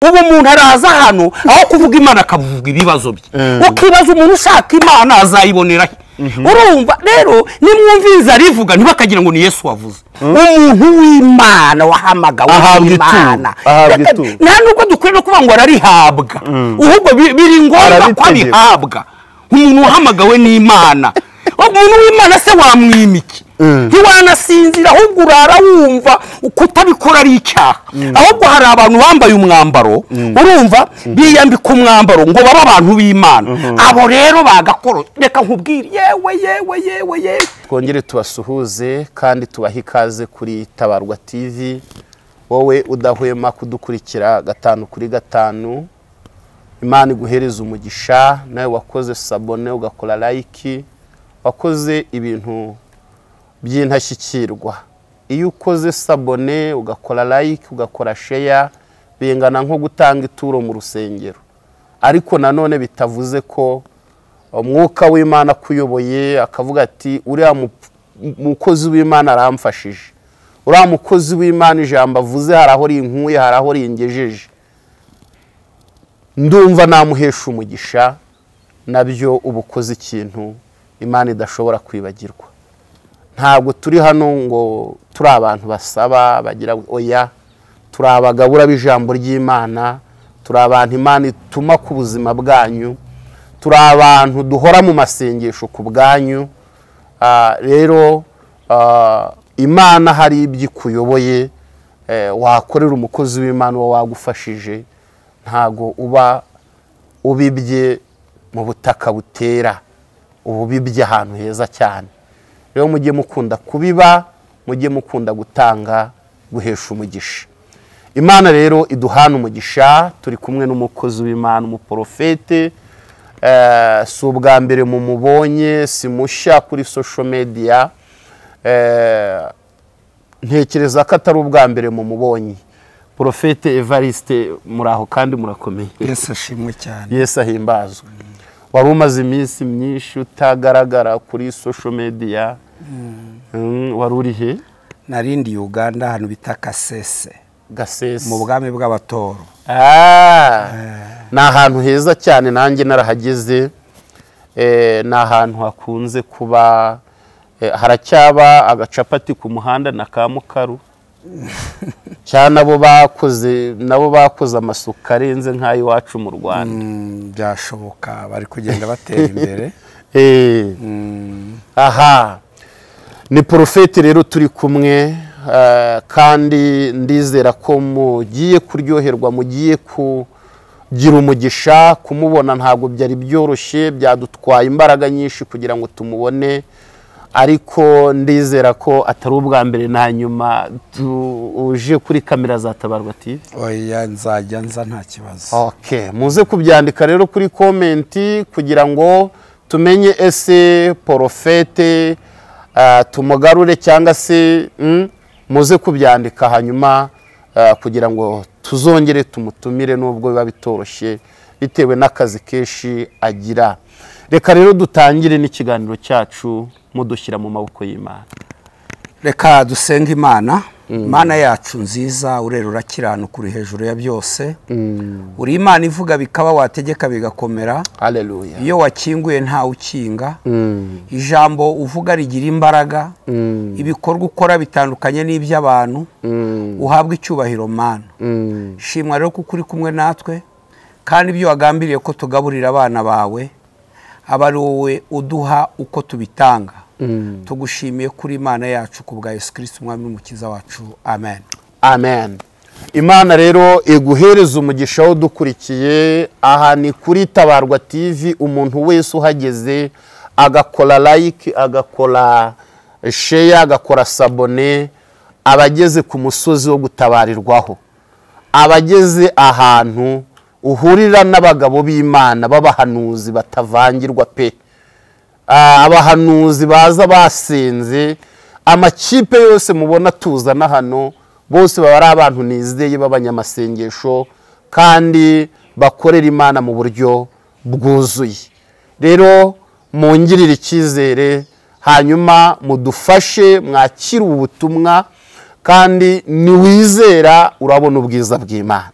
ubu umuntu araza hano aho kuvuga Imana akavuga ibibazo bye ukibaza umuntu ushaka Imana azayibonera urumva rero nimwumviza rivuga ntibakagira ngo ni Yesu wavuze umuntu w'Imana wahamagawe Imana nta nuko dukwiriye kuvuga ngo ararihabwa ahubwo biri ngombwa ko abihabwa umuntu wahamagawe n'Imana umuntu w'Imana se wamwimiki ntiwanasinzira ahubwo urara wumva kutabikora ari icyaha ahubwo hari abantu bambaye umwambaro urumva biyambika umwambaro ngo baba abantu b'Imana abo rero bagakora reka nkubwire yewe twongere tubasuhuze kandi tubaha ikaze kuri Tabarwa TV wowe udahwema kudukurikira 5 kuri 5 Imana iguhereza umugisha nawe wakoze sabone ugakora like wakoze ibintu by'intashyikirwa iyo ukoze sabone ugakora like ugakora share bingana nko gutanga ituro mu rusengero ariko nanone bitavuze ko umwuka w'Imana kuyoboye akavuga ati uriya mukozi w'Imana aramfashije uriya mukozi w'Imana ijambo avuze haraho rinkuye haraho ringejeje ndumva namuhesha umugisha nabyo ubukoze ikintu Imana idashobora kwibagirwa ntabwo turi hano ngo turi abantu basaba bagira oya turi abagabura b'ijambo ry'Imana turi abantu Imana ituma ku buzima bwanyu turi abantu duhora mu masengesho ku bwanyu rero Imana hari ibyikuyoboye wakorera umukozi w'Imana wagufashije ntago uba ubibye mu butaka butera ubibye ahantu heza cyane rero mujye mukunda kubiba mujye mukunda gutanga guhesha umugisha Imana rero iduhana umugisha turi kumwe n'umukozi w'Imana umuprofete si ubwa mbere mu mubonye si mushya kuri social media ntekereza ko atari ubwa mbere mu mubonye Profete Evariste muraho kandi murakomeye Yesu ashimwe cyane Yesu ahimbazwe wari umaze iminsi myinshi utagaragara kuri social media wari uri he narindi Uganda hano bita Kasese mu bwami bw'abatoro ni ahantu heza cyane nanjye narahageze ni ahantu hakunze kuba haracyaba agacapati ku muhanda na Kamukaru cyane nabo bakoze amasuka arenze nk'ayo iwacu mu Rwanda byashoboka bari kugenda batera imbere aha ni Profete rero turi kumwe kandi ndizera ko mugiye kuryoherwa mugiye kugira umugisha kumubona ntabwo byari byoroshye byadutwaye imbaraga nyinshi kugira ngo tumubone ariko ndizera ko atari ubwa mbere na nyuma uje kuri kamera za Tabarwa TV oya nzajya nza nta kibazo okay muze kubyandika rero kuri comment kugira ngo tumenye ese Profete tumugarure cyangwa se muze kubyandika hanyuma kugira ngo tuzongere tumutumire nubwo biba bitoroshye bitewe n'akazi keshi agira reka rero dutangire n'ikiganiro cyacu mudushyira mu maboko y'Imana reka dusenga Imana Imana yacu nziza urero urakiranuka uri hejuru ya byose uri Imana ivuga bikaba wategeka bigakomera haleluya iyo wakinguye nta ukinga ijambo uvuga rigira imbaraga ibikorwa ukora bitandukanye n'iby'abantu uhabwa icyubahiro Mana shimwa rero kuko uri kumwe natwe kandi ibyo wagambiriye ko tugaburira abana bawe abari wowe uduha uko tubitanga tugushimiye kuri Imana yacu kubwa Yesu Kristo umwami n'umukiza wacu amen amen Imana rero iguhereza umugisha wo dukurikiye aha ni kuri Tabarwa TV umuntu wese uhageze agakora like agakora share agakora sabone abageze ku musozi wo gutabarirwaho abageze ahantu uhurira n'abagabo b'Imana babahanuzi batavangirwa pe abahanuzi baza basenze amakipe yose mubona tuzana hano bose baba ari abantu nizeye b'abanyamasengesho kandi bakorera Imana mu buryo bwuzuye rero mungirire icyizere hanyuma mudufashe mwakira ubutumwa kandi niwizera urabona ubwiza bw'Imana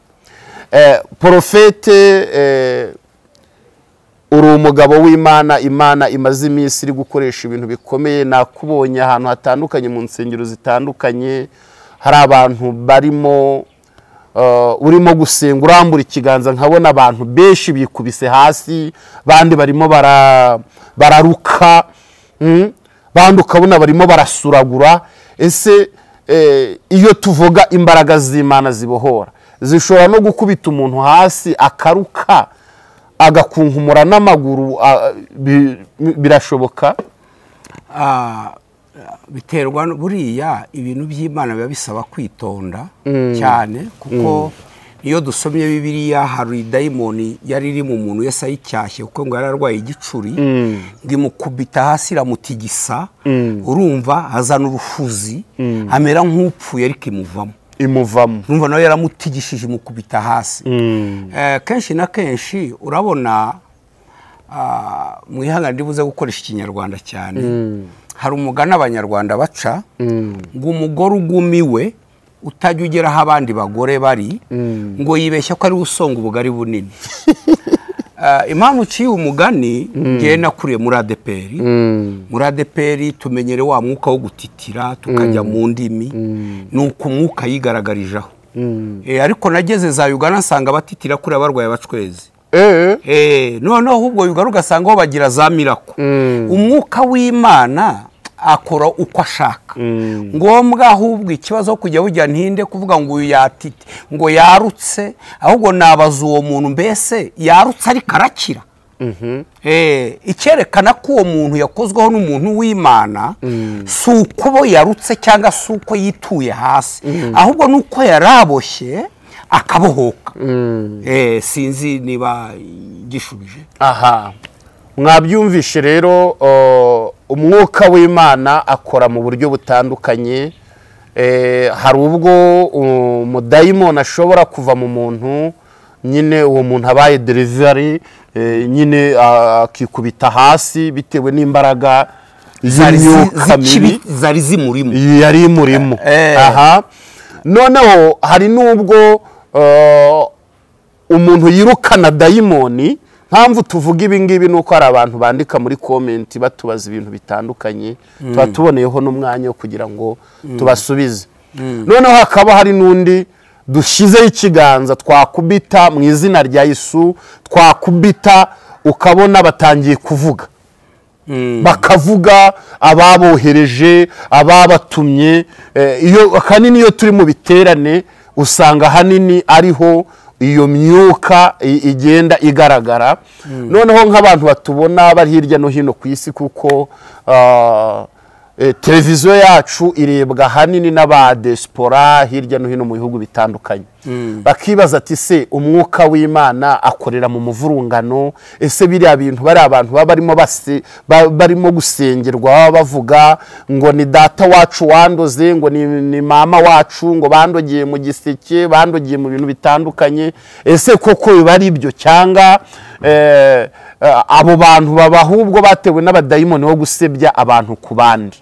porofete uri umugabo w'Imana, Imana imaze iminsi iri gukoresha ibintu bikomeye. Nakubonye ahantu hatandukanye mu nsengero zitandukanye, hari abantu barimo urimo gusenga urambura ikiganza, nkabona abantu benshi bikubise hasi, bandi barimo bararuka, bandi ukabona barimo barasuragura. Ese iyo tuvuga imbaraga z'Imana zibohora, zishobora no gukubita umuntu hasi akaruka agakunkumura n'amaguru, birashoboka? Biterwa buriya ibintu by'Imana biba bisaba kwitonda cyane, kuko iyo dusomye Bibiliya hari dayimoni yari iri mu muntu wese ayicyashye, kuko ngo yararwaye igicuri, ngo imukubita hasi iramutigisa, urumva azana urufuzi, amera nk'upfuye ariko imuvamo, urumva nawe yaramutigishije imukubita hasi. Kenshi na kenshi urabona, mwihangane ndibuze gukoresha ikinyarwanda cyane, hari umugani abanyarwanda baca ngo umugore ugumiwe utajya ugera aho abandi bagore bari, ngo yibeshya ko ari usonga ubugari bunini. Impamvu uciye umugani, ngewe nakuriye muri ADPR. Muri ADPR tumenyere wa mwuka wo gutitira tukajya mu ndimi, nuko umwuka yigaragarijaho. Ariko nageze za Uganda nsanga batitira kuri abarwaye bacwezi. Noneho ahubwo Uganda ugasanga aho bagira za mirako. Umwuka w'Imana akora uko ashaka. Ngombwa ahubwo ikibazo kujya bujya ntinde kuvuga ngo uyu yatite ngo yarutse, ahubwo nabaza uwo muntu mbese yarutse ariko arakira. Icyerekana ko uwo muntu yakozweho n'umuntu w'Imana si uko yarutse cyangwa si uko yituye hasi, ahubwo nuko yaraboshye akabohoka. Sinzi niba gishubije. Aha, mwabyumvishe rero, umwuka w'Imana akora mu buryo butandukanye. Hari ubwo umudayimoni ashobora kuva mu muntu, nyine uwo muntu abaye delivery, nyine akikubita hasi bitewe n'imbaraga z'imyuka mibi yari imurimo. Aha, noneho hari n'ubwo umuntu yirukana dayimoni. Mpamvu tuvuga ibi ngibi nuko hari abantu bandika muri comment batubaza ibintu bitandukanye, tuba tuboneyeho n'umwanya wo kugira ngo tubasubize. Noneho hakaba hari n'undi dushizeho ikiganza twakubita mu izina rya Yesu, twakubita ukabona batangiye kuvuga, bakavuga ababohereje, ababatumye. Iyo kanini iyo turi mu biterane usanga hanini ariho iyo myuka igenda igaragara. Noneho nk'abantu batubona bari hirya no hino ku isi, kuko televiziyo yacu irebwa hanini n'aba diaspora hirya no hino mu bihugu bitandukanye, bakibaza ati se umwuka w'Imana akorera mu muvurungano? Ese biriya bintu bari abantu barimo gusengerwa bavuga ngo ni data wacu wandoze, ngo ni mama wacu, ngo bandogeye mu giseke, bandogeye mu bintu bitandukanye, ese koko biba ari ibyo cyangwa abo bantu baba ahubwo batewe n'abadayimoni bo gusebya abantu ku bandi?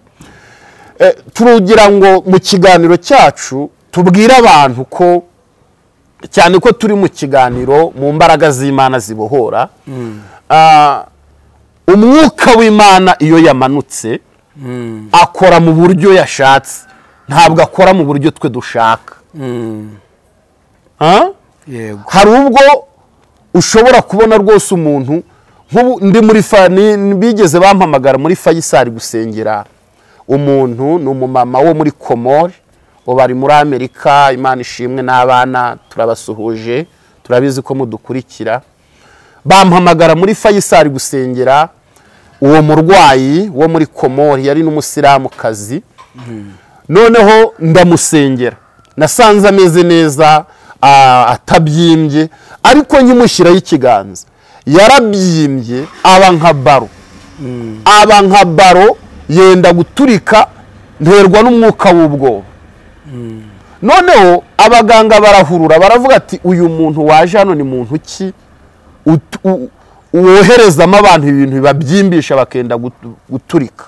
Turugira ngo mu kiganiro cyacu tubwire abantu ko, cyane ko turi mu kiganiro mu mbaraga z'Imana zibohora, umwuka w'Imana iyo yamanutse akora mu buryo yashatse, ntabwo akora mu buryo twe dushaka. Hari ubwo ushobora kubona rwose umuntu, ndi muri bigeze bampamagara muri Fayisari gusengera umuntu, ni umumama wo muri Komori, bari muri Amerika. Imana ishimwe, n'abana turabasuhuje, turabizi ko mudukurikira. Bampamagara muri Fayisari gusengera uwo murwayi wo muri Komori, yari n'umusilamukazi. Noneho ndamusengera, nasanze ameze neza, atabyimbye, ariko nkimushyiraho ikiganza yarabyimbye, aba nka baro yenda guturika, nterwa n'umwuka w'ubwoba. Noneho abaganga barahurura, baravuga ati uyu muntu waje hano ni muntu ki woherezamo abantu ibintu bibabyimbisha bakenda guturika?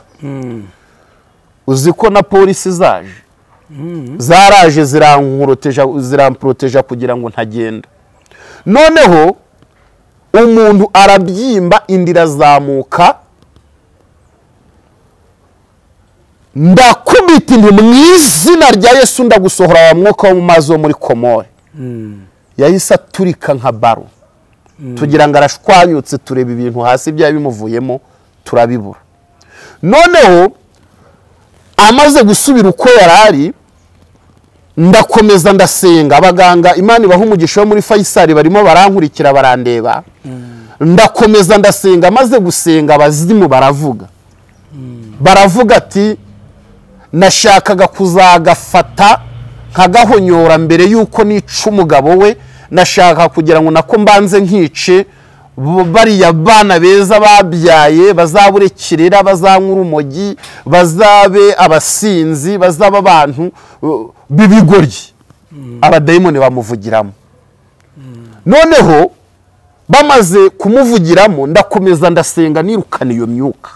Uzi ko na polisi zaraje ziramproteja kugira ngo ntagenda. noneho umuntu arabyimba indira zamuka ndakubita inti mu izina rya Yesu ndagusohora wa mwuka wo mu mazi wo muri Komore. Yahise aturika nka baro tugira ngo arashwanyutse tureba ibintu hasi byari bimuvuyemo turabibura. Noneho amaze gusubira uko yarari ndakomeza ndasenga, abaganga Imana ibaha umugisha wo muri Faisal barimo barankurikira barandeba. Ndakomeza ndasenga, maze gusenga abazimu baravuga ati nashakaga kuzagafata nkagahonyora mbere yuko nica umugabo we, nashaka kugira ngo nako mbanze nkice bariya bana beza babyaye, bazabure kirera, bazanywa urumogi, bazabe abasinzi, bazaba abantu b'ibigoryi. Abadayimoni bamuvugiramo. Noneho bamaze kumuvugiramo ndakomeza ndasenga nirukana iyo myuka.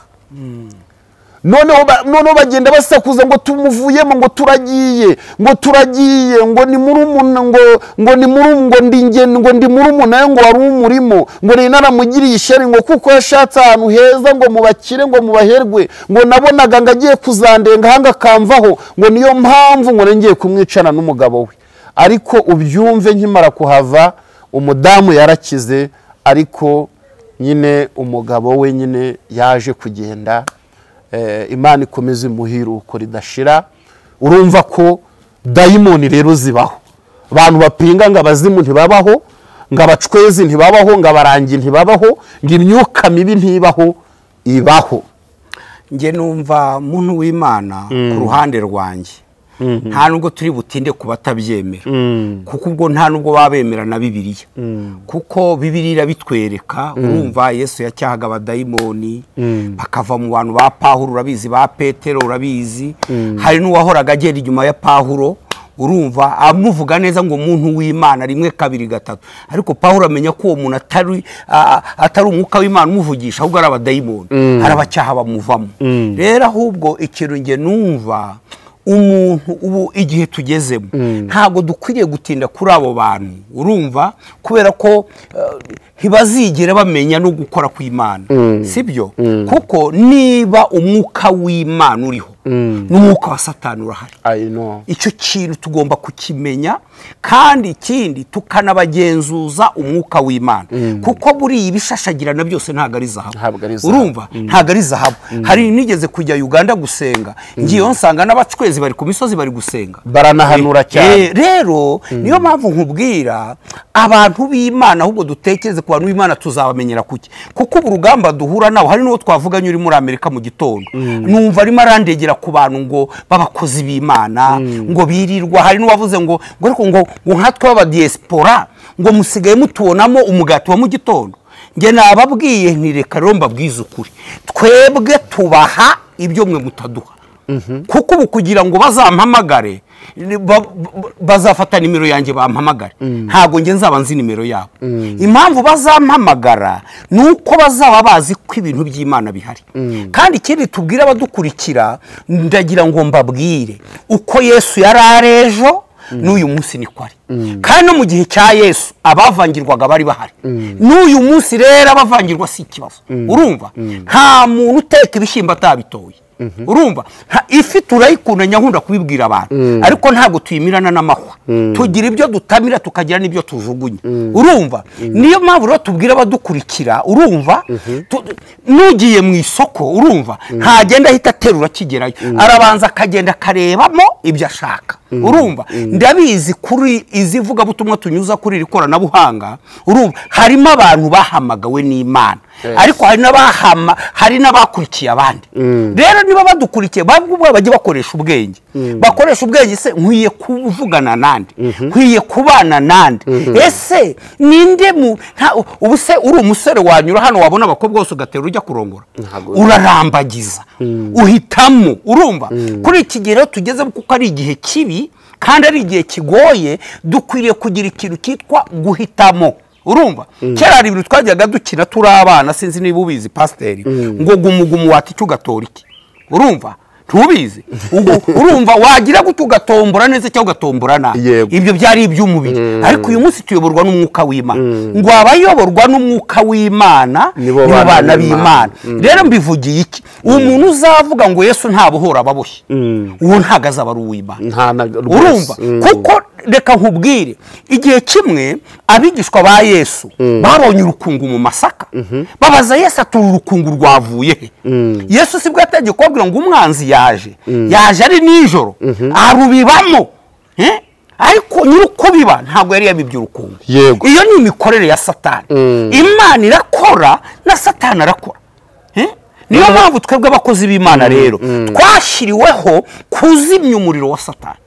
Noneho bagenda basakuza ngo tumuvuyemo, ngo turagiye, ngo ni murumuna, ngo ndi murumuna, ngo wari umurimo, ngo ni naramugiriye ishyari, ngo kuko yashatse ahantu heza, ngo mubakire, ngo mubaherwe, ngo nabonaga ngo agiye kuzandenga hanga kamvaho, ngo niyo mpamvu ngo ngiye kumwicana n'umugabo we. Ariko ubyumve nkimara kuhava umudamu yarakize, ariko nyine umugabo we nyine yaje kugenda. Imana ikomeze imuhiruko ridashira. Urumva ko dayimoni rero zibaho, abantu bapinga ngo abazimu ntibabaho, ngo abacwezi ntibabaho, ngo abarangi ntibabaho, ngo imyuka mibi ntibaho, ibaho. Nge numva muntu w'Imana ku ruhande rwanjye nta nubwo turi butinde ku batabyemera, kuko ubwo nta nubwo babemera na Bibiliya, kuko Bibiliya bitwereka. Urumva Yesu yacyahaga abadayimoni bakava mu bantu ba Pawulo, urabizi, ba Petero urabizi, hari n'uwahoraga agenda inyuma ya Pawulo, urumva amuvuga neza ngo muntu w'Imana rimwe kabiri gatatu, ariko Pawulo amenya ko uwo muntu atari umwuka w'Imana umuvugisha, ahubwo ari abadayimoni, arabacyaha bamuvamo. Rero ahubwo ikintu nge numva umuntu ubu igihe tugezemo ntago dukwiriye gutinda kuri abo bantu, urumva, kubera ko ntibazigera bamenya no gukora kw'Imana, sibyo? Kuko niba umwuka w'Imana uriho n'umwuka wa Satani urahari. Icyo kintu tugomba kukimenya, kandi ikindi tukanabagenzuza umwuka w'Imana, kuko buri ibishashagirana byose ntago ari zahabu, urumva, ntago ari zahabu. Hari nigeze kujya Uganda gusenga, ngiyo nsanga n'abacwezi bari ku misozi bari gusenga, baranahanura cyane. Rero niyo mpamvu nkubwira abantu b'Imana, ahubwo dutekereze ku bantu b'Imana tuzabamenyera kuki, kuko urugamba duhura nawo. Hari n'uwo twavuganye uri muri Amerika mu gitondo, numva arimo arandegera ku bantu ngo babakozi b'Imana, ngo birirwa. Hari n'uwavuze ngo nkatwe baba diaspora, ngo musigaye mutubonamo umugati wa mu gitondo. Nge nababwiye ntireka rero mbabwize ukuri, twebwe tubaha ibyo mwe mutaduha, kuko ubu kugira ngo bazampamagare bazafata nimero yanjye bampamagare, ntago nge nzaba nzi nimero yabo. Impamvu bazampamagara nuko bazaba bazi ko ibintu by'Imana bihari. Kandi ikindi tubwira abadukurikira, ndagira ngo mbabwire uko Yesu yari arejo n'uyu munsi niko ari, kandi no mu gihe cya Yesu abavangirwaga bari bahari, n'uyu munsi rero abavangirwa si ikibazo. Urumva, nta muntu uteka ibishyimbo atabitoye, urumva. Ifi turayikunda, nkunda kubibwira abantu, ariko ntabwo tuyimirana n'amahwa, tugira ibyo dutamira tukagira n'ibyo tujugunya, urumva. Niyo mpamvu rero tubwira abadukurikira, urumva, nugiye mu isoko, urumva, ntagenda ahita aterura kigerayo, arabanza akagenda akarebamo ibyo ashaka, urumva. Ndabizi kuri izi vuga butumwa tunyuza kuri iri koranabuhanga, urumva, harimo abantu bahamagawe n'Imana, ariko hari n'abakurikiye abandi. Rero niba badukurikiye babwo bajye bakoresha ubwenge, bakoresha ubwenge. Se nkwiye kuvugana nande, nkwiye kubana nande, ese ninde ubu se uri umusore wanyura hano wabona abakobwa bose ugatera ujya kurongora, urarambagiza, uhitamo, urumva. Kuri iki gihe rero tugeze kuko ari igihe kibi kandi ari igihe kigoye, dukwiriye kugira ikintu cyitwa guhitamo, urumva. Kera hari ibintu twajyaga dukina turi abana, sinzi niba ubizi Pasiteri, ngo gumugumu wati cyo gatora iki, urumva. tubizi urumva wagira gute ugatombora neza cyangwa ugatombora nabi ibyo byari iby'umubiri ariko uyu munsi tuyoborwa n'umwuka w'Imana ngo abayoborwa n'umwuka w'Imana nibo bana b'Imana rero mbivugiye iki umuntu uzavuga ngo Yesu ntabuhora ababoshye uwo ntagaza bari uw'Imana urumva kuko reka nkubwire igihe kimwe abigishwa ba Yesu babonye urukungu mu masaka babaza Yesu ati urukungu rwavuye he Yesu sibwo yategeka kubabwira ngo umwanzi yaje ari nijoro arubibamo ariko nyuko biba ntabwo yari yabibye urukungu iyo ni imikorere ya Satani Imana irakora na Satani arakora niyo mpamvu twebwe abakozi b'Imana rero twashiriweho kuzimya umuriro wa Satani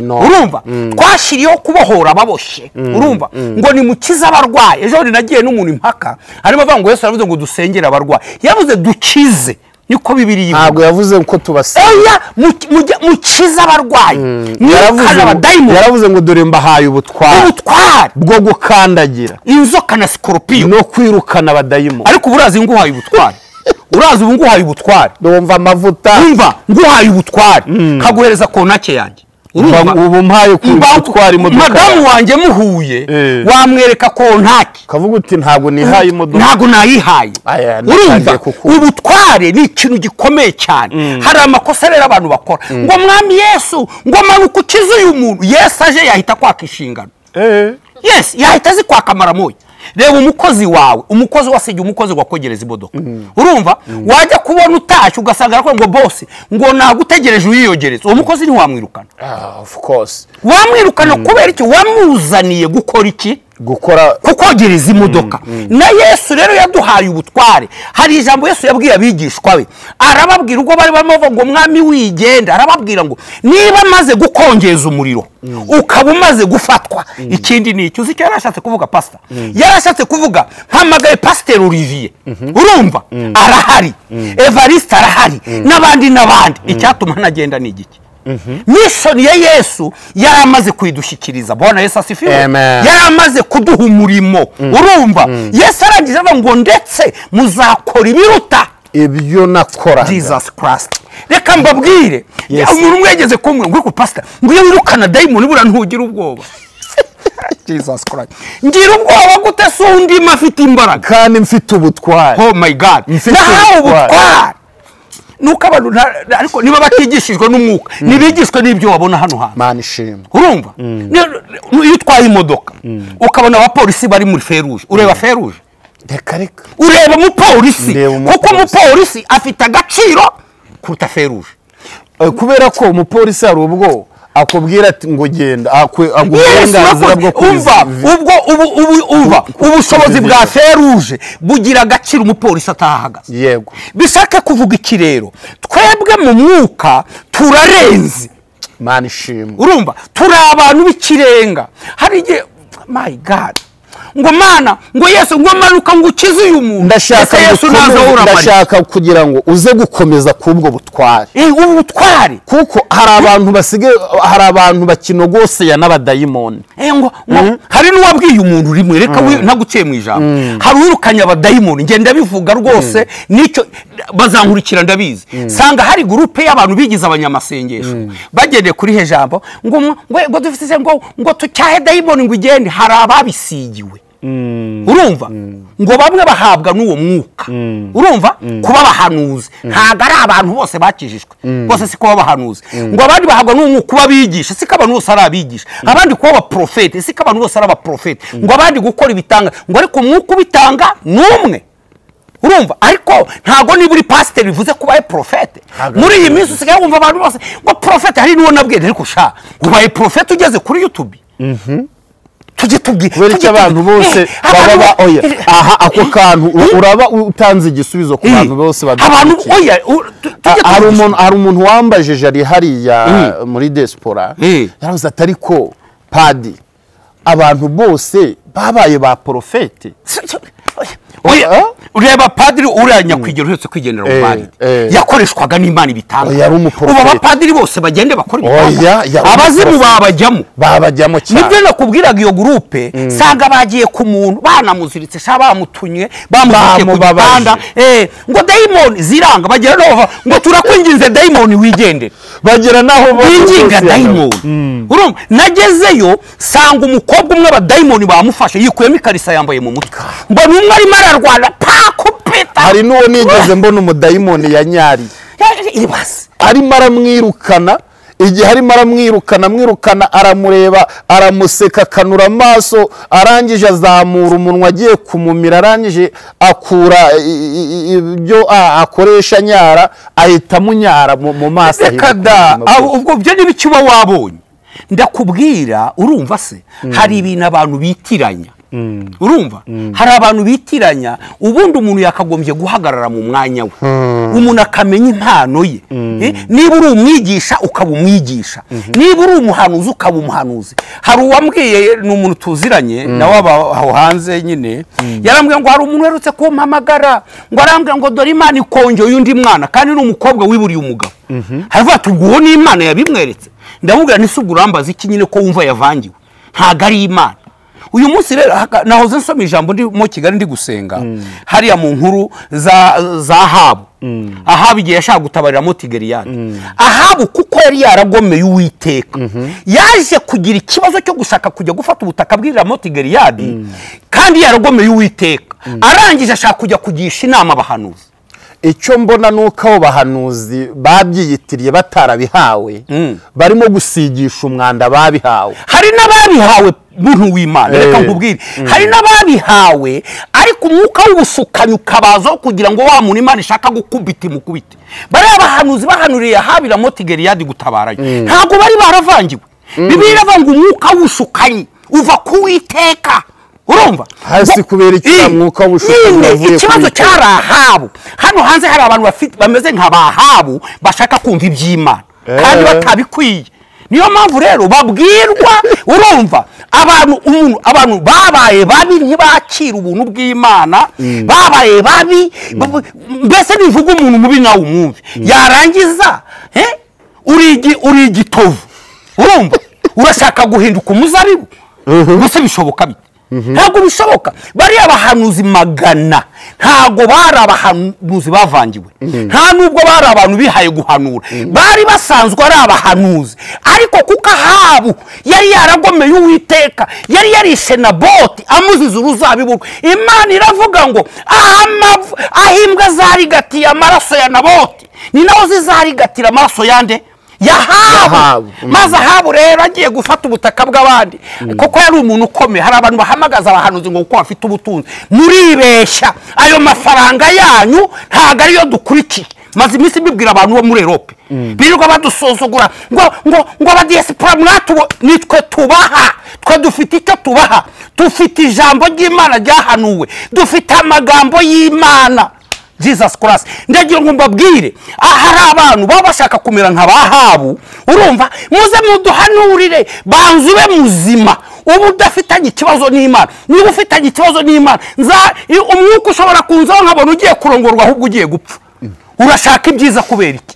urumva twashiriyeho kubohora ababoshye urumva ngo nimukize abarwayi ejo nagiye n'umuntu impaka harimo avuga ngo Yesu aravuze ngo dusengere abarwayi yavuze dukize niko Bibiliya ivuga ntabwo yavuze ko tubasengera mukize abarwayi yaravuze ngo dore mbahaye ubutware bwo gukandagira inzoka na sikorupiyo no kwirukana abadayimoni ariko urazi nguhaye ubutware urazi ubu nguhaye ubutware ndumva amavuta umva nguhaye ubutware kaguhereza kontake yanjye ubu mpaye gutwara imodoka madamu wanjye muhuye wamwereka kontake kavuga uti ntabwo nihaye imodoka ntabwo nayihaye urumva ubutware ni ikintu gikomeye cyane hari amakosa rero abantu bakora ngo mwami Yesu ngo manuka ukize uyu muntu Yesu aje yahita kwaka inshingano yes yahita zikwaka maramoya reba umukozi wawe umukozi wasigiye umukozi wakogereza imodoka urumva wajya kubona utashye ugasanga ngo Bose ngo nagutegereje uyiyogereza uwo mukozi ntiwamwirukana of course wamwirukana kubera iki wamuzaniye gukora iki gukora kukogereza imodoka na Yesu rero yaduhaye ubutware hari ijambo Yesu yabwiye abigishwa be arababwira ubwo bari bamuvuga ngo mwami wigenda arababwira ngo niba maze gukongeza umuriro ukaba umaze gufatwa ikindi ni icyo uzi icyo yarashatse kuvuga pastor yarashatse kuvuga mpamagaye Pasteur Olivier urumva arahari Evariste arahari n'abandi icyatuma nagenda ni igiki mission ya Yesu yaramaze kwidushyikiriza bona Yesu asifiwe yaramaze kuduha umurimo urumva Yesu arangije ngo ndetse muzakora ibiruta ibyo nakora Jesus Christ reka mbabwire umuntu mwegeze kumwe ngo ku pastor ngo iyo wirukana daimoni bura ntugira ubwoba Jesus Christ ngira ubwoba gute sundi mafite imbaraga kandi mfite ubutware oh my God nahawe ubutware nuko abantu ariko niba batigishijwe n'umwuka nibigishwe n'ibyo wabona hano hantu Mana ishimwe urumva iyo utwaye imodoka ukabona abapolisi bari muri feruje ureba feruje reka ureba umupolisi kuko umupolisi afite agaciro kuruta feruje kubera ko umupolisi hari ubwo akubwira ati ngo genda aguhenganzira bwo kumva ubwo ubushobozi bwa feruje bugira agaciro umupolisi atahagaze yego bishaka kuvuga iki rero twebwe mu mwuka turarenze Mana ishimwe urumva turi abantu b'ikirenga hari igihe my God ngo Mana ngo Yesu ngo manuka ngo ukize uyu muntu ndashaka kugira ngo uze gukomeza kubwo butware ubutware kuko hari abantu bakinogoseye n'abadayimoni ngo hari n'uwabwiye umuntu rimwe reka ntaguciye mu ijambo hari urukanya abadayimoni ngenda bivuga rwose nicyo bazankurikira ndabizi sanga hari groupe y'abantu bigize abanyamasengesho bagendeye kuri he jambo ngo dufite ngo tucyahe dayimoni ngo igende hari ababisigiwe urumva ngo bamwe bahabwa n'uwo mwuka urumva kuba bahanuzi ntago ari abantu bose bakijijwe bose si kuba bahanuzi ngo abandi bahabwa n'uwo mwuka kuba bigisha si abantu bose ari abigisha abandi kuba abaprofete si abantu bose ari abaprofete ngo abandi gukora ibitanga ngo ariko umwuka ubitanga n'umwe urumva ariko ntago niba uri pastor bivuze kuba ari profete muri iyi minsi usigaye wumva abantu bose ngo profete hari n'uwo nabwiye ariko sha ubaye profete ugeze kuri YouTube tujye tubwira abantu bose baba oya aha ako kantu uraba utanze igisubizo ku bantu bose abantu oya hari umuntu wambajije ari hariya muri diaspora yaravuze atari ko padi abantu bose babaye ba profete oya ureba padiri uriya nyakwigira uhetse kwigendera mu bandi yakoreshwaga n'Imana ibitanga ubu abapadiri bose bagende bakora ibitanga abazimu babajyamo cyane nibyo nakubwiraga iyo groupe sanga bagiye ku muntu banamuziritse sha bamutunye bamuzikiye ku banda ngo daimoni ziranga bagera no ngo turakwinginze daimoni wigendere bagera naho binginga daimoni urumva nagezeyo sanga umukobwa umwe aba daimoni bamufashe yikuyemo ikarisa yambaye mu mutwe mbona umwe arimo ararwana kupita hari nuwo nigeze mbona umudayimoni yanyari arimo aramwirukana igihe harimo aramwirukana aramureba aramuseka kanura amaso arangije azamura umunwa agiye kumumira arangije akura ibyo akoresha nyara ahita munyara mu maso kada ubwo byo nibicuba wabonye ndakubwira urumva se hari ibintu abantu bitiranya urumva hari abantu bitiranya ubundi umuntu yakagombye guhagarara mu mwanya we umuntu akamenya impano ye niba uri umwigisha ukaba umwigisha niba uri umuhanuzi ukaba umuhanuzi hari uwambwiye ni umuntu tuziranye nawe aho hanze nyine yarambwiye ngo hari umuntu werutse kumpamagara ngo arambwiye ngo dore Imana ikongeye undi mwana kandi ni umukobwa wiburiye umugabo haravuga ati ubwo ni Imana yabimweretse ndamubwira nisubura urambaza iki nyine ko wumva yavangiwe ntago ari Imana uyu munsi rero nahoze nsoma ijambo ndi mu Kigali ndi gusenga hariya mu nkuru za Ahabu Ahabu igihe yashaka gutabarira Motigeriyadi Ahabu kuko yari yaragomeye Uwiteka yaje kugira ikibazo cyo gushaka kujya gufata ubutaka bw'ira Motigeriyadi kandi yaragomeye Uwiteka arangije ashaka kujya kugisha inama abahanuzi icyo mbona nuko abo bahanuzi babyiyitiriye batarabihawe barimo gusigisha umwanda babihawe hari n'ababihawe buntu w'Imana reka nkubwire hari n'ababihawe ariko umwuka w'ubusukanyi ukabazaho kugira ngo wa muntu Imana ishaka gukubita imukubite bari abahanuzi bahanuriye Ahabira Motigeriyadi gutabarayo ntago bari baravangiwe Bibiliya iravuga umwuka w'ubusukanyi uva ku Uwiteka urumva hasi kubera icyamwuka w'ubusukanyi wavuye ikibazo cyari Ahabu hano hanze hari abantu bameze nka Ahabu bashaka kumva iby'Imana kandi batabikwiye niyo mpamvu rero babwirwa urumva abantu babaye babi ntibakira ubuntu bw'Imana babaye babi mbese bivuga umuntu mubi nawe umwumve yarangiza uri igitovu urumva urashaka guhinduka umuzabibu gusa bishoboka bite ntago bishoboka bari abahanuzi magana ntago bari abahanuzi bavangiwe nta nubwo bari abantu bihaye guhanura bari basanzwe ari abahanuzi ariko kuko Ahabu yari yaragomeye Uwiteka yari yarishe na Boti amuzize uruzabibu Imana iravuga ngo ahimbwa zarigatiye amaraso ya Naboti ni naho zizarigatira amaraso yande Yahabu maze Ahabu rero agiye gufata ubutaka bw'abandi kuko yari umuntu ukomeye hari abantu bahamagaza abahanuzi ngo uko bafite ubutunzi muribeshya ayo mafaranga yanyu ntago ariyo dukurikiye maze iminsi bibwira abantu bo muri Europe birirwa badusuzugura ngo abadiaspora mwatubo nitwe tubaha twe dufite icyo tubaha dufite ijambo ry'Imana ryahanuwe dufite amagambo y'Imana Jesus Christ ndagira ngo mbabwire hari abantu baba bashaka kumera nka Ahabu urumva muze muduhanurire banzube muzima ubu udafitanye ikibazo n'Imana niba ufitanye ikibazo n'Imana umwuka ushobora kunzaho nkabona ugiye kurongorwa ahubwo ugiye gupfa urashaka ibyiza kubera iki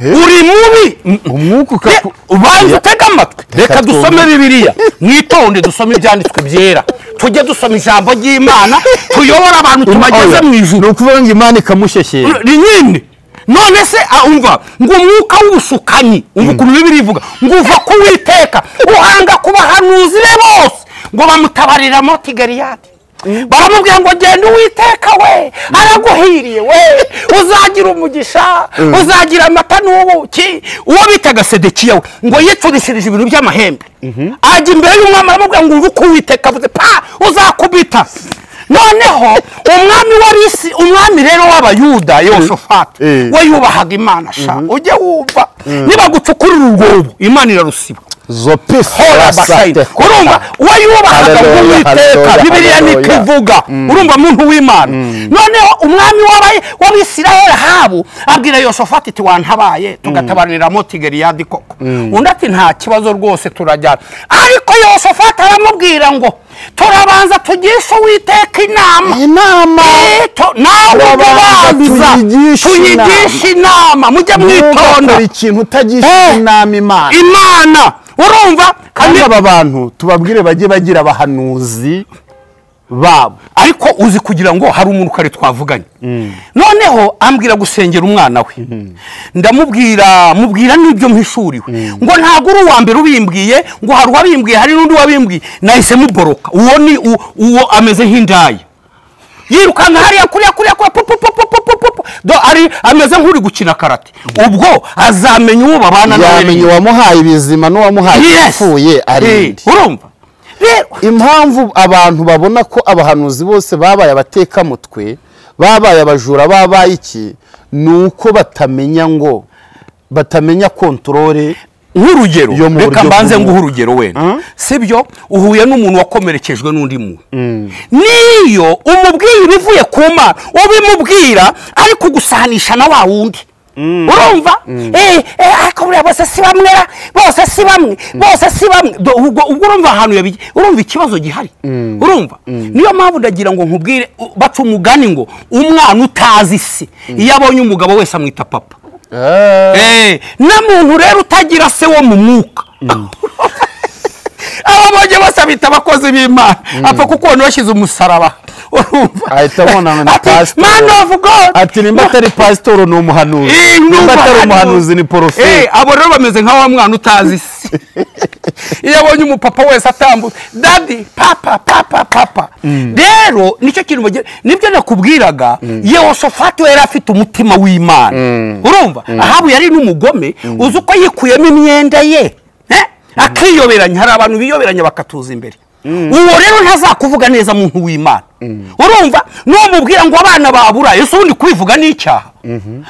uri mubi umwuka ubanze utega amatwi reka dusome Bibiliya mwitonde dusome ibyanditswe byera tujye dusoma ijambo ry'Imana tuyobora abantu tubageze mu ijuru nukuvuga ngo Imana ikamushyeshyera nyine none se umva ngo umwuka w'ubusukanyi umva ukuntu Bibiliya ivuga ngo uva ku Uwiteka uhanga kubahanuzi be bose ngo bamutabarira Motigeriyadi baramubwira ngo genda Uwiteka we araguhiriye we uzagira umugisha uzagira amata n'ubuki uwo bitaga Sedekiya we ngo yicurishirije ibintu by'amahembe ajya imbere y'umwami aramubwira ngo uko Uwiteka avuze uzakubita noneho umwami warisi umwami rero w'Abayuda Yehoshafati we yubahaga Imana sha ujye wumva niba gucukurira urwobo Imana irarusiba hora basayine urumva wayubahaga nk'uwiteka bibiliya ntikivuga urumva muntu w'Imana noneho umwami w'Abisirayeli Ahabu abwira Yoshafati ati wantabaye tugatabarira Motigeriyadi koko undi ati nta kibazo rwose turajyana ariko Yoshafati aramubwira ngo turabanza tugisha Uwiteka inama nawe ubanza tuyigisha inama mujye mwitonda ikintu utagisha inama Imana urumva kandi aba bantu tubabwire bajye bagira abahanuzi babo ariko uzi kugira ngo hari umuntu kare twavuganye noneho ambwira gusengera umwana we mubwira n'ibyo mpishuriwe ngo ntago uri uwa mbere ubimbwiye ngo hari uwabimbwiye hari n'undi wabimbwiye nahise muboroka uwo ameze nk'indaya yirukanka hariya kuriya ari ameze nk'uri gukina karate ubwo azamenya uwo babana nawe yamenye uwamuhaye ibizima n'uwamuhaye ipfuye ari urumva impamvu abantu babona ko abahanuzi bose babaye abatekamutwe babaye abajura babaye iki nuko batamenya kontrole nk'urugero reka mbanze nguha urugero wenda sibyo uhuye n'umuntu wakomerekejwe n'undi muntu niyo umubwiye ibivuye ku Mana ubimubwira ari kugusanisha na wa wundi urumva ariko buriya bose si bamwe ubwo urumva ahantu urumva ikibazo gihari urumva niyo mpamvu ndagira ngo nkubwire baca umugani ngo umwana utazi isi iyo abonye umugabo wese amwita papa na muntu rero utagira se wo mu mwuka ababonye bose abita abakozi b'Imana apfa kuko bashyize umusaraba urumva ahita abona na pastor ati nimba atari pastor ni umuhanuzi nimba atari umuhanuzi ni porofeti abo rero bameze nka wa mwana utazi isi iyo abonye umupapa wese atambutse dadi papa rero nicyo kintu nibyo nakubwiraga Yehoshafati yari afite umutima w'Imana urumva Ahabu yari n'umugome uzi uko yikuyemo imyenda ye akiyoberanya hari abantu biyoberanya bakatuza imbere uwo rero ntazakuvuga neza muntu w'Imana urumva n'umubwira ngo abana baburaye ese ubundi kubivuga n'icyaha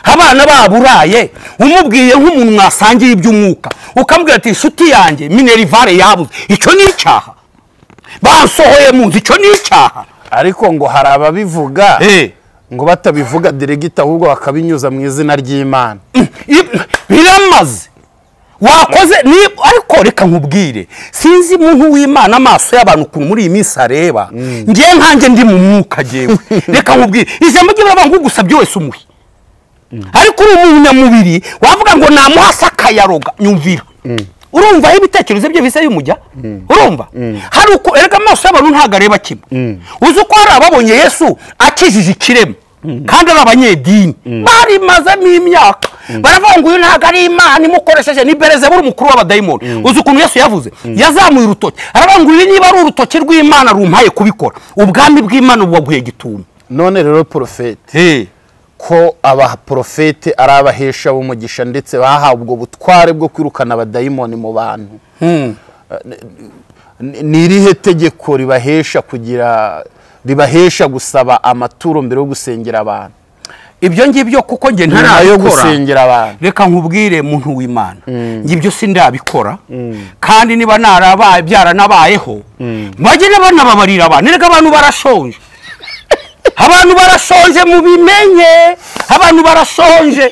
abana baburaye umubwiye nk'umuntu mwasangiye iby'umwuka ukambwira ati inshuti yanjye minerivare yabuze icyo ni icyaha basohoye mu nzu icyo ni icyaha ariko ngo hari ababivuga ngo batabivuga diregita ahubwo bakabinyuza mu izina ry'Imana biramaze wakoze ariko reka nkubwire sinzi muntu w'Imana amaso y'abantu ukuntu muri iyi minsi areba ngiye nkanjye ndi mu mwuka jewe reka nkubwire ijambo ry'Imana ngo gusabye wese umuhe ariko uri umunyamubiri wavuga ngo namuhasa akayaroga nyumvira urumva ibitekerezo bye bise bimujya urumva hari uko erega amaso y'abantu ntago areba kimwe uzi uko hari ababonye Yesu akijije ikirema kandi ari abanyedini bari mazemo imyaka baravuga ngo uyu ntago ari Imana imukoresheje ni Belzebuli umukuru w'abadayimoni uzi ukuntu Yesu yavuze yazamuye urutoki aravuga ngo ibi niba ari urutoki rw'Imana rumpaye kubikora ubwami bw'Imana bubaguye gitumo none rero porofeti ko abaprofete ari abahesha b'umugisha ndetse bahawe ubwo butware bwo kwirukana abadayimoni mu bantu ni irihe tegeko ribahesha gusaba amaturo mbere yo gusengera abantu ibyo ngibyo kuko nge ntarabikora gusengera abantu reka nkubwire muntu w'Imana ngibyo sindabikora kandi niba narabaye byaranabayeho bagene banababarira abantu reka abantu barashonje abantu barashonje mubimenye abantu barashonje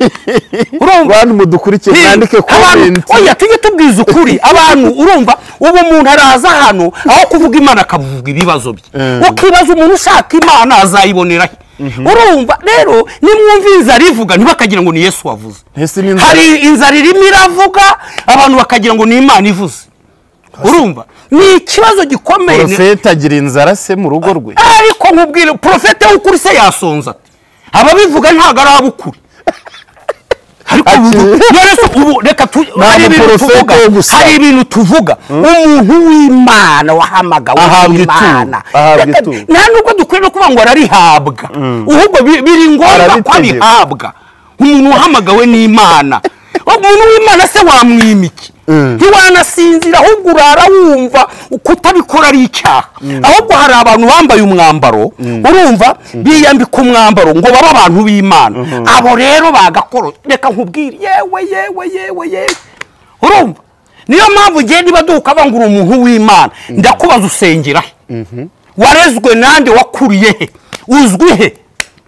urumva abantu mudukurikiye mwandike comment oya tujye tubwiza ukuri abantu urumva ubu umuntu araza hano aho kuvuga Imana akavuga ibibazo bye ukibaza umuntu ushaka Imana azayibonera urumva rero nimwumva inzara ivuga ntibakagira ngo ni Yesu wavuze hari inzara irimo iravuga abantu bakagira ngo ni Imana ivuze urumva ni ikibazo gikomeye profeta agira inzara se mu rugo rwe ariko nkubwire profeta w'ukuri se yasonza ntababivuga ntago ari abukuri ariko ubu reka hari ibintu tuvuga umuntu w'Imana wahamagawe Imana nta nubwo dukwiye no kuvuga ngo ararihabwa ahubwo biri ngombwa ko abihabwa umuntu wahamagawe n'Imana umuntu w'Imana se wamwimiki ntiwanasinzira ahubwo urara wumva kutabikora ari icyaha ahubwo hari abantu bambaye umwambaro urumva biyambika umwambaro ngo baba abantu b'Imana abo rero bagakora reka nkubwire yewe urumva niyo mpamvu ugenda ibaduka bangura umuntu w'Imana ndakubaza usengera he warezwe nande wakuriye he uzwi he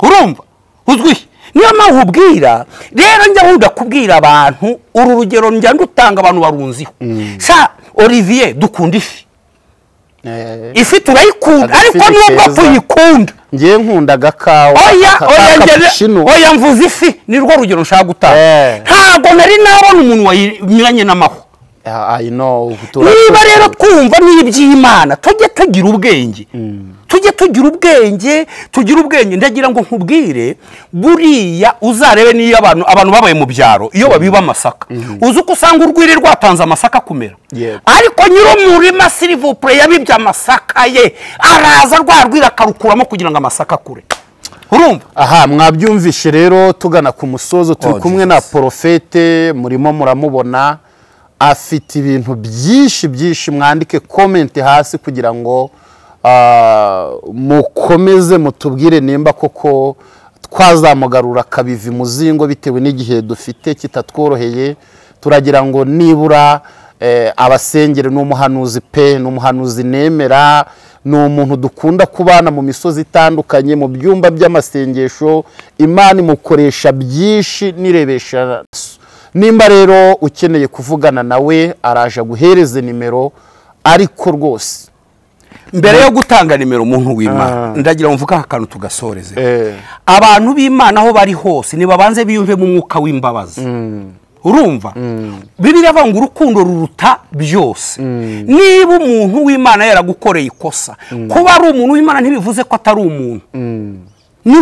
urumva uzwi niyo mpamvu ubwira rero njya nkunda kubwira abantu uru rugero njya ndutanga abantu barunziho sha Olivier dukunda ifi turayikunda ariko nubwo tuyikunda ngiye nkunda agakawa oya mvuze ifi ni rwo rugero nshaka gutanga ntabwo nari nabona umuntu wayimiranye n'amaho I know niba rero twumva n'iby'Imana tujye tugira ubwenge tugira ubwenge ndagira ngo nkubwire buriya uzarebe niyo abantu babaye mu byaro iyo babiba amasaka uzi uko usanga urwiri rwatanze amasaka kumera ariko nyiro murima silivupure yabibye amasaka ye araza rwarwira akarukuramo kugira ngo amasaka kure urumva aha mwabyumvishe rero tugana ku musozo turi kumwe na Profete murimo muramubona afite ibintu byinshi mwandike comment hasi kugira ngo mukomeze mutubwire nimba koko twazamugarura kabivi muzingo bitewe n'igihe dufite kitatworoheye turagira ngo nibura abasengere n'umuhanuzi pe n'umuhanuzi nemera n'umuntu dukunda kubana mu misozi itandukanye mu byumba by'amasengesho Imana imukoresha byinshi nirebesha nimba rero ukeneye kuvugana nawe araje guhereza nimero ariko rwose mbere yo gutanga nimero umuntu w'Imana ndagira mvuga akantu tugasoreze abantu b'Imana aho bari hose nibabanze biyumve mu mwuka w'imbabazi urumva Bibiliya avuga ngo urukundo ruruta byose niba umuntu w'Imana yaragukoreye ikosa kuba ari umuntu w'Imana ntibivuze ko atari umuntu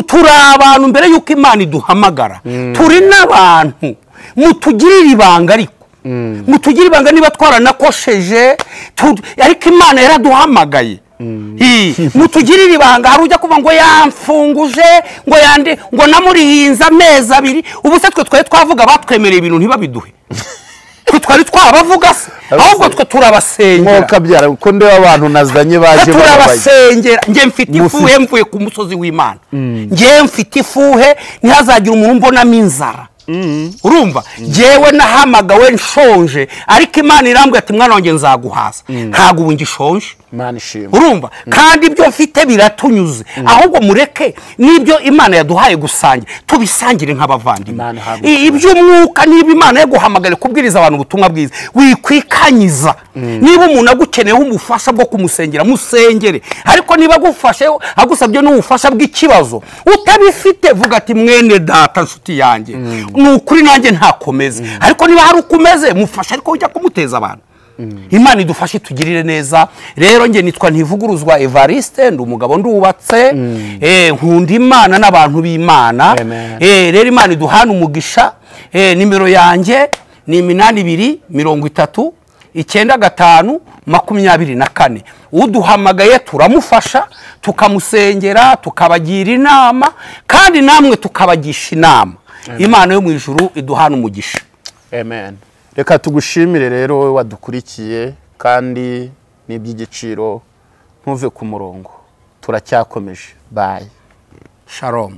turi abantu mbere yuko Imana iduhamagara turi n'abantu mutugirira ibanga ariko mutugirira ibanga niba twaranakosheje ariko Imana yaraduhamagaye mutugirira ibanga hari ujya kuva ngo yamfunguje ngo namurihinze amezi 2 ubu se twe twavuga batwemereye ibintu ntibabiduhe twari twabavuga se ahubwo twe turabasengera mwokabyara uko ndeba abantu nazanye baje turabasengera nge mfite ifuhe mvuye ku musozi w'Imana nge mfite ifuhe ntihazagira umuntu mbonamo inzara urumva jewe nahamagawe nshonje ariko Imana irambwe ati mwana wanjye nzaguhaza ntago ubu ngishonje Imana ishimwe urumva kandi ibyo mfite biratunyuze ahubwo mureke nibyo Imana yaduhaye gusangira tubisangire nk'abavandimwe iby'umwuka niba Imana yaguhamagara kubwiriza abantu ubutumwa bwiza wikwikanyiza niba umuntu agukeneyeho umufasha bwo kumusengera musengere ariko niba agufashe agusabye n'ubufasha bw'ikibazo utabifite vuga ati mwene data nshuti yanjye nukuri nanjye ntakomeze ariko niba hari ukumeze mufasha ariko ujya kumuteza abantu Imana idufashe tugirire neza rero nge nitwa Ntivuguruzwa Evariste ndi umugabo ndubatse nkunda Imana n'abantu b'Imana rero Imana iduhana umugisha nimero yanjye ni 8230 95 24 uduhamagaye turamufasha tukamusengera tukabagira inama kandi namwe tukabagisha inama Imana yo mu ijuru iduhana umugisha amen reka tugushimire rero wowe wadukurikiye kandi n'iby'igiciro ntuve ku murongo turacyakomeje bye shalom